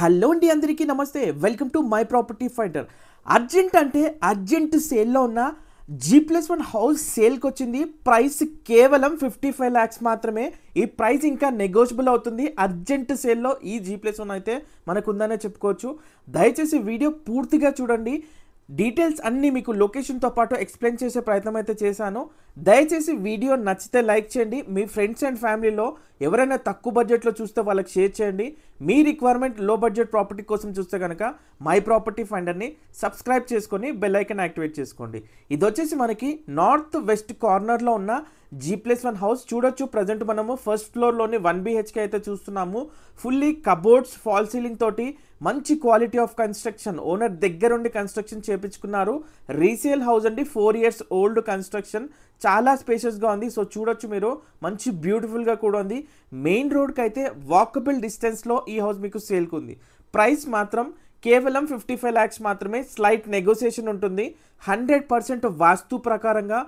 Hello అండి, అందరికీ నమస్తే. Welcome to my property finder. Urgent సేల్లో ఉన్న G+1 హౌస్ సేల్కి వచ్చింది. ప్రైస్ కేవలం 55 lakhs మాత్రమే. ఈ ప్రైస్ ఇంకా నెగోషియబుల్ అవుతుంది. అర్జెంట్ సేల్లో ఈ G+1 అయితే మనకు ఉందనే చెప్పుకోవచ్చు. దయచేసి వీడియో పూర్తిగా చూడండి. డీటెయిల్స్ అన్నీ మీకు లొకేషన్తో పాటు ఎక్స్ప్లెయిన్ చేసే ప్రయత్నం అయితే చేశాను. దయచేసి వీడియో నచ్చితే లైక్ చేయండి. మీ ఫ్రెండ్స్ అండ్ ఫ్యామిలీలో ఎవరైనా తక్కువ బడ్జెట్లో చూస్తే వాళ్ళకి షేర్ చేయండి. మీ రిక్వైర్మెంట్ లో బడ్జెట్ ప్రాపర్టీ కోసం చూస్తే కనుక మై ప్రాపర్టీ ఫైండర్ని సబ్స్క్రైబ్ చేసుకొని బెల్ ఐకాన్ యాక్టివేట్ చేసుకోండి. ఇది వచ్చేసి మనకి నార్త్ వెస్ట్ కార్నర్లో ఉన్న G+1 హౌస్ చూడొచ్చు. ప్రజెంట్ మనము ఫస్ట్ ఫ్లోర్లోని 1 BHK అయితే చూస్తున్నాము. ఫుల్లీ కబోర్డ్స్, ఫాల్ సీలింగ్ తోటి మంచి క్వాలిటీ ఆఫ్ కన్స్ట్రక్షన్, ఓనర్ దగ్గరుండి కన్స్ట్రక్షన్ చేపించుకున్నారు. రీసేల్ హౌస్ అండి, 4 years ఓల్డ్ కన్స్ట్రక్షన్, చాలా స్పేషియస్గా ఉంది. సో చూడొచ్చు మీరు, మంచి బ్యూటిఫుల్గా కూడా ఉంది. మెయిన్ రోడ్కి అయితే వాకబుల్ డిస్టెన్స్లో ఈ హౌస్ మీకు సేల్కి ఉంది. ప్రైస్ మాత్రం కేవలం 55 lakhs మాత్రమే. స్లైట్ నెగోసియేషన్ ఉంటుంది. 100% వాస్తు ప్రకారంగా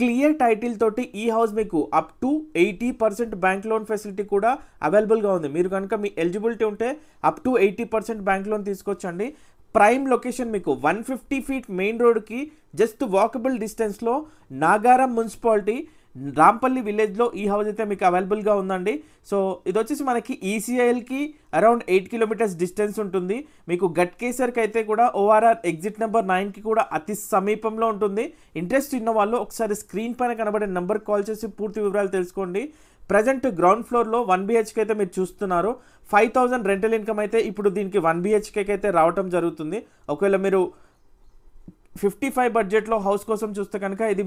క్లియర్ టైటిల్ తోటి ఈ హౌస్ మీకు up to 80% bank loan facility కూడా అవైలబుల్గా ఉంది. మీరు కనుక మీ ఎలిజిబిలిటీ ఉంటే అప్ టు 80% బ్యాంక్ లోన్ తీసుకొచ్చండి. ప్రైమ్ లొకేషన్ మీకు 150 feet మెయిన్ రోడ్కి జస్ట్ వాకబుల్ డిస్టెన్స్లో నాగారం మున్సిపాలిటీ రాంపల్లి విలేజ్లో ఈ హౌస్ అయితే మీకు అవైలబుల్గా ఉందండి. సో ఇది వచ్చేసి మనకి ఈసీఐఎల్కి అరౌండ్ 8 kilometers డిస్టెన్స్ ఉంటుంది. మీకు గట్కేసర్కి అయితే కూడా ORR ఎగ్జిట్ నెంబర్ 9కి కూడా అతి సమీపంలో ఉంటుంది. ఇంట్రెస్ట్ ఉన్న వాళ్ళు ఒకసారి స్క్రీన్ పైన కనబడే నెంబర్కి కాల్ చేసి పూర్తి వివరాలు తెలుసుకోండి. ప్రజెంట్ గ్రౌండ్ ఫ్లోర్లో 1 BHK అయితే మీరు చూస్తున్నారు. 5,000 రెంటల్ ఇన్కమ్ అయితే ఇప్పుడు దీనికి 1 BHKకి అయితే రావటం జరుగుతుంది. ఒకవేళ మీరు 55 బడ్జెట్లో హౌస్ కోసం చూస్తే కనుక ఇది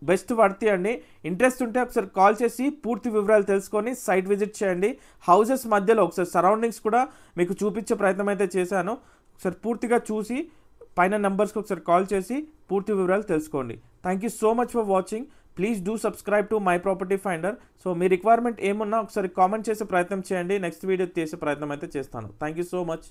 బెస్ట్ వర్తి అండి. ఇంట్రెస్ట్ ఉంటే ఒకసారి కాల్ చేసి పూర్తి వివరాలు తెలుసుకొని సైట్ విజిట్ చేయండి. హౌసెస్ మధ్యలో ఒకసారి సరౌండింగ్స్ కూడా మీకు చూపించే ప్రయత్నం అయితే చేశాను. ఒకసారి పూర్తిగా చూసి పైన నెంబర్స్కి ఒకసారి కాల్ చేసి పూర్తి వివరాలు తెలుసుకోండి. Thank you so much for watching. Please do subscribe to my property finder. So me requirement ఏమున్నా ఒకసారి కామెంట్ చేసే ప్రయత్నం చేయండి. నెక్స్ట్ వీడియో చేసే ప్రయత్నం అయితే చేస్తాను. Thank you so much.